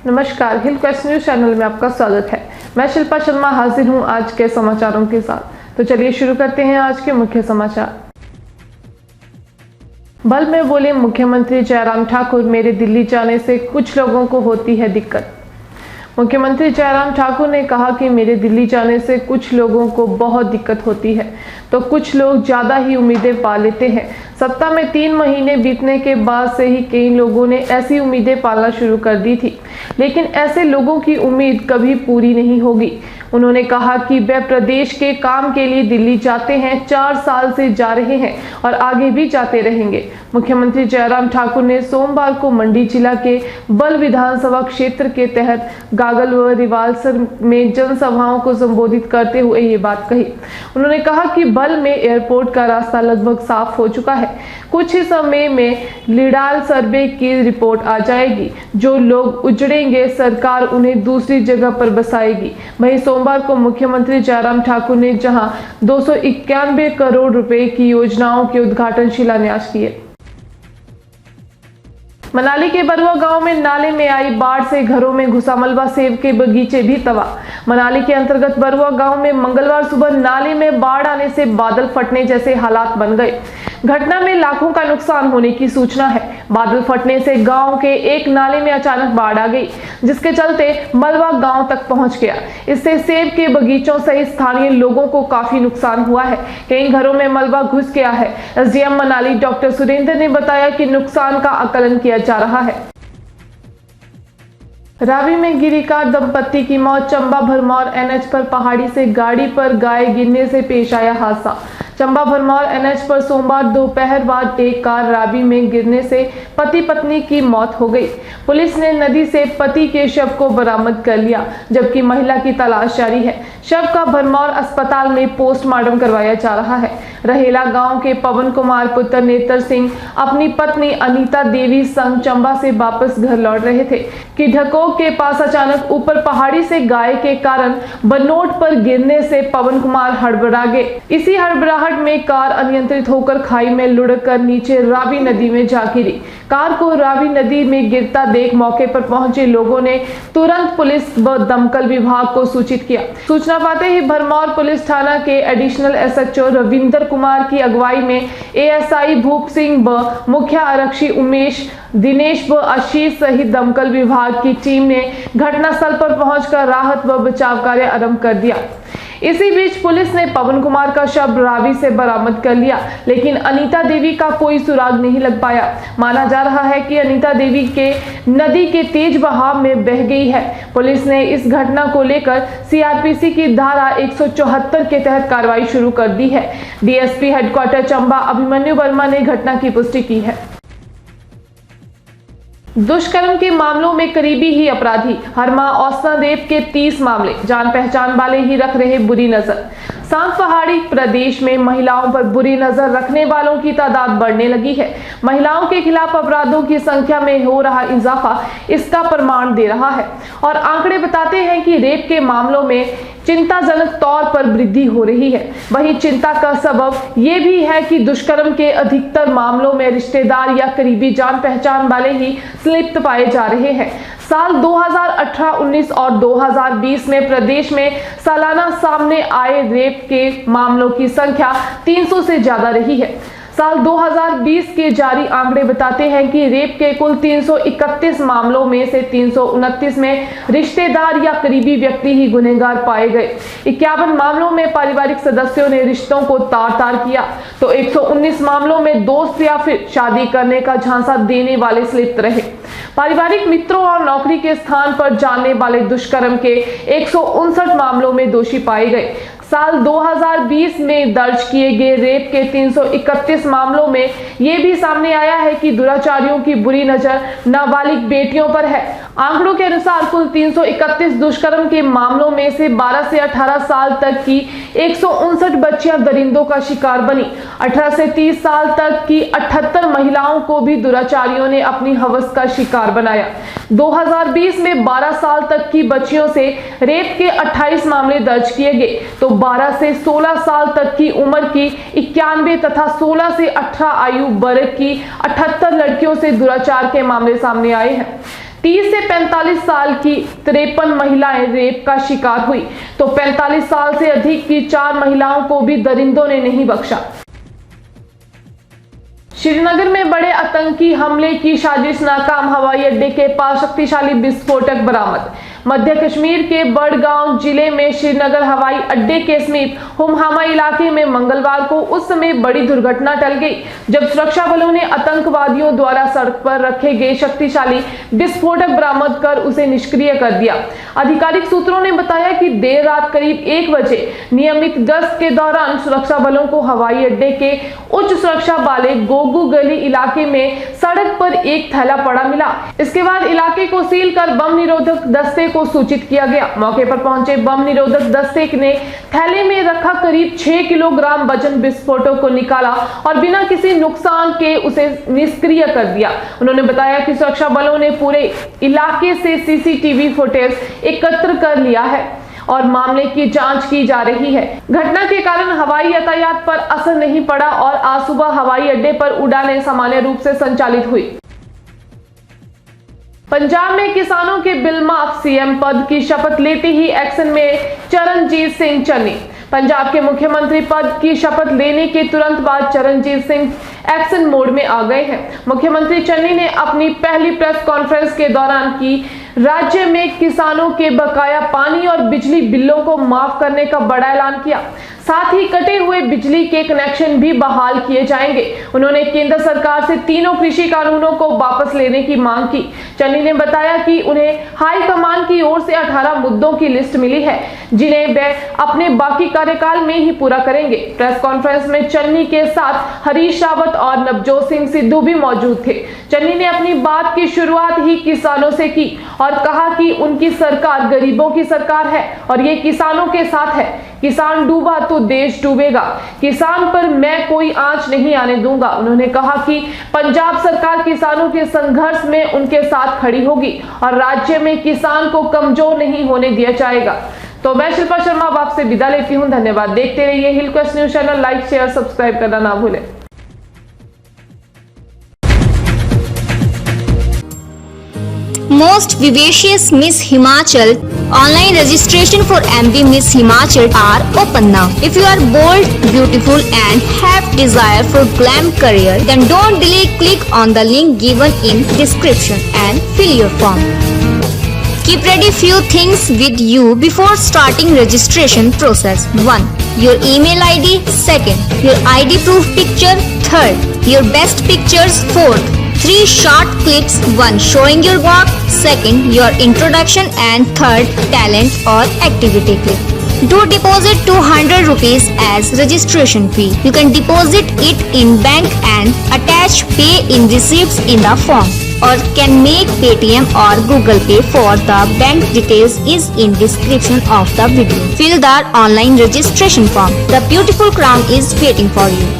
नमस्कार, हिल quest news channel में आपका स्वागत है। मैं शिल्पा शर्मा हाजिर हूं आज के समाचारों के साथ। तो चलिए शुरू करते हैं आज के मुख्य समाचार। बल में बोले मुख्यमंत्री जयराम ठाकुर, मेरे दिल्ली जाने से कुछ लोगों को होती है दिक्कत। मुख्यमंत्री जयराम ठाकुर ने कहा कि मेरे दिल्ली जाने से कुछ लोगों को बहुत दिक्कत होती है, तो कुछ लोग ज़्यादा ही उम्मीदें पा लेते हैं। सत्ता में 3 महीने बीतने के बाद से ही कई लोगों ने ऐसी उम्मीदें पालना शुरू कर दी थी, लेकिन ऐसे लोगों की उम्मीद कभी पूरी नहीं होगी। उन्होंने कहा कि वे प्रदेश के काम के लिए दिल्ली जाते हैं, 4 साल से जा रहे हैं और आगे भी जाते रहेंगे। मुख्यमंत्री जयराम ठाकुर ने सोमवार को मंडी जिला के बल विधानसभा क्षेत्र के तहत गागल व रिवालसर में जनसभाओं को संबोधित करते हुए ये बात कही। उन्होंने कहा कि बल में एयरपोर्ट का रास्ता लगभग साफ हो चुका है। कुछ ही समय में लिडाल सर्वे की रिपोर्ट आ जाएगी। जो लोग उजड़ेंगे सरकार उन्हें दूसरी जगह पर बसाएगी। वहीं सोमवार को मुख्यमंत्री जयराम ठाकुर ने जहां 291 करोड़ रुपए की योजनाओं के उद्घाटन शिलान्यास किए। मनाली के बरुआ गांव में नाले में आई बाढ़ से घरों में घुसा मलबा, सेब के बगीचे भी तबाह। मनाली के अंतर्गत बरुआ गांव में मंगलवार सुबह नाले में बाढ़ आने से बादल फटने जैसे हालात बन गए। घटना में लाखों का नुकसान होने की सूचना है। बादल फटने से गांव के एक नाले में अचानक बाढ़ आ गई, जिसके चलते मलबा गांव तक पहुंच गया। इससे सेब के बगीचों सहित स्थानीय लोगों को काफी नुकसान हुआ है। कई घरों में मलबा घुस गया है। एसडीएम मनाली डॉक्टर सुरेंद्र ने बताया कि नुकसान का आकलन किया जा रहा है। रावी में गिरी कार, दंपत्ति की मौत। चंबा भरमौर एनएच पर पहाड़ी से गाड़ी पर गाय गिरने से पेश आया हादसा। चंबा भरमौर एनएच पर सोमवार दोपहर बाद एक कार रावी में गिरने से पति पत्नी की मौत हो गई। पुलिस ने नदी से पति के शव को बरामद कर लिया, जबकि महिला की तलाश जारी है। शव का भरमौर अस्पताल में पोस्टमार्टम करवाया जा रहा है। रहेला गांव के पवन कुमार पुत्र नेत्र सिंह अपनी पत्नी अनीता देवी संग चंबा से वापस घर लौट रहे थे कि ढकोक के पास अचानक ऊपर पहाड़ी से गाय के कारण बनोट पर गिरने से पवन कुमार हड़बड़ा गए। इसी हड़बड़ाहट में कार अनियंत्रित होकर खाई में लुढ़ककर नीचे रावी नदी में जा गिरी। कार को रावी नदी में गिरता देख मौके पर पहुंचे लोगों ने तुरंत पुलिस व दमकल विभाग को सूचित किया। सूचना पाते ही भरमौर पुलिस थाना के एडिशनल एसएचओ रविंदर कुमार की अगुवाई में एएसआई भूप सिंह व मुख्य आरक्षी उमेश, दिनेश व आशीष सहित दमकल विभाग की टीम ने घटनास्थल पर पहुंचकर राहत व बचाव कार्य आरंभ कर दिया। इसी बीच पुलिस ने पवन कुमार का शव रावी से बरामद कर लिया, लेकिन अनीता देवी का कोई सुराग नहीं लग पाया। माना जा रहा है कि अनीता देवी के नदी के तेज बहाव में बह गई है। पुलिस ने इस घटना को लेकर सीआरपीसी की धारा 174 के तहत कार्रवाई शुरू कर दी है। डीएसपी हेडक्वार्टर चंबा अभिमन्यु वर्मा ने घटना की पुष्टि की है। दुष्कर्म के मामलों में करीबी ही अपराधी, हरमा औसनादेव के 30 मामले, जान पहचान वाले ही रख रहे बुरी नजर। सांग पहाड़ी प्रदेश में महिलाओं पर बुरी नजर रखने वालों की तादाद बढ़ने लगी है। महिलाओं के खिलाफ अपराधों की संख्या में हो रहा इजाफा इसका प्रमाण दे रहा है और आंकड़े बताते हैं कि रेप के मामलों में चिंताजनक तौर पर वृद्धि हो रही है। वहीं चिंता का सबब ये भी है कि दुष्कर्म के अधिकतर मामलों में रिश्तेदार या करीबी जान पहचान वाले ही संलिप्त पाए जा रहे हैं। साल 2018-19 और 2020 में प्रदेश में सालाना सामने आए रेप के मामलों की संख्या 300 से ज्यादा रही है। साल 2020 के जारी आंकड़े बताते हैं कि रेप के कुल 331 मामलों में से 329 में रिश्तेदार या करीबी व्यक्ति ही गुनहगार पाए गए। 51 मामलों में पारिवारिक सदस्यों ने रिश्तों को तार-तार किया, तो 119 मामलों में दोस्त या फिर शादी करने का झांसा देने वाले संलिप्त रहे। पारिवारिक मित्रों और नौकरी के स्थान पर जानने वाले दुष्कर्म के 159 मामलों में दोषी पाए गए। साल 2020 में दर्ज किए गए रेप के 331 मामलों में यह भी सामने आया है कि दुराचारियों की बुरी नजर नाबालिग बेटियों पर है। आंकड़ों के अनुसार कुल 331 दुष्कर्म के मामलों में से 12 से 18 साल तक की 159 बच्चियां दरिंदों का शिकार बनी। 18 से 30 साल तक की 78 महिलाओं को भी दुराचारियों ने अपनी हवस का शिकार बनाया। 2020 में 12 साल तक की बच्चियों से रेप के 28 मामले दर्ज किए गए, तो 12 से 16 साल तक की उम्र की 91 तथा 16 से 18 आयु वर्ग की 78 लड़कियों से दुराचार के मामले सामने आए हैं। 30 से 45 साल की 53 महिलाएं रेप का शिकार हुई, तो 45 साल से अधिक की 4 महिलाओं को भी दरिंदों ने नहीं बख्शा। श्रीनगर में बड़े आतंकी हमले की साजिश नाकाम, हवाई अड्डे के पास शक्तिशाली विस्फोटक बरामद। मध्य कश्मीर के बड़गांव जिले में श्रीनगर हवाई अड्डे के समीप हुमहामा इलाके में मंगलवार को उस समय बड़ी दुर्घटना टल गई जब सुरक्षा बलों ने आतंकवादियों द्वारा सड़क पर रखे गए शक्तिशाली विस्फोटक बरामद कर उसे निष्क्रिय कर दिया। आधिकारिक सूत्रों ने बताया कि देर रात करीब 1 बजे नियमित गश्त के दौरान सुरक्षा बलों को हवाई अड्डे के उच्च सुरक्षा वाले गोगू गली इलाके में सड़क पर एक थैला पड़ा मिला। इसके बाद इलाके को सील कर बम निरोधक दस्ते को सूचित किया गया। मौके पर पहुंचे बम निरोधक दस्ते ने थैले में रखा करीब 6 किलोग्राम वजन विस्फोटक को निकाला और बिना किसी नुकसान के उसे निष्क्रिय कर दिया। उन्होंने बताया कि सुरक्षा बलों ने पूरे इलाके से सीसीटीवी फुटेज एकत्र कर लिया है और मामले की जांच की जा रही है। घटना के कारण हवाई यातायात पर असर नहीं पड़ा और आज सुबह हवाई अड्डे पर उड़ानें सामान्य रूप से संचालित हुई। पंजाब में किसानों के बिल माफ, सीएम पद की शपथ लेते ही एक्शन में चरणजीत सिंह चन्नी। पंजाब के मुख्यमंत्री पद की शपथ लेने के तुरंत बाद चरणजीत सिंह एक्शन मोड में आ गए हैं। मुख्यमंत्री चन्नी ने अपनी पहली प्रेस कॉन्फ्रेंस के दौरान की राज्य में किसानों के बकाया पानी और बिजली बिलों को माफ करने का बड़ा ऐलान किया। साथ ही कटे हुए बिजली के कनेक्शन भी बहाल किए जाएंगे। उन्होंने केंद्र सरकार से तीनों कृषि कानूनों को वापस लेने की मांग की। चन्नी ने बताया कि उन्हें हाई कमान की ओर से 18 मुद्दों की लिस्ट मिली है जिन्हें वे अपने बाकी कार्यकाल में ही पूरा करेंगे। प्रेस कॉन्फ्रेंस में चन्नी के साथ हरीश रावत और नवजोत सिंह सिद्धू भी मौजूद थे। चन्नी ने अपनी बात की शुरुआत ही किसानों से की और कहा कि उनकी सरकार गरीबों की सरकार है और ये किसानों के साथ है। किसान डूबा तो देश डूबेगा, किसान पर मैं कोई आंच नहीं आने दूंगा। उन्होंने कहा कि पंजाब सरकार किसानों के संघर्ष में उनके साथ खड़ी होगी और राज्य में किसान को कमजोर नहीं होने दिया जाएगा। तो मैं शिल्पा शर्मा आपसे विदा लेती हूं। धन्यवाद। देखते रहिए hill quest news channel. Like share subscribe करना ना भूलें। Most vivacious Miss Himachal online registration for MV Miss Himachal are open now. If you are bold, beautiful and have desire for glam career, then don't delay. Click on the link given in description and fill your form. Keep ready few things with you before starting registration process. 1. Your email ID. 2. Your ID proof picture. 3. Your best pictures. 4. 3 short clips, 1 showing your work, 2nd your introduction and 3rd talent or activity clip. Do deposit 200 rupees as registration fee. You can deposit it in bank and attach pay in receipts in the form, or can make Paytm or Google Pay for the bank details is in description of the video. Fill the online registration form. The beautiful crown is waiting for you.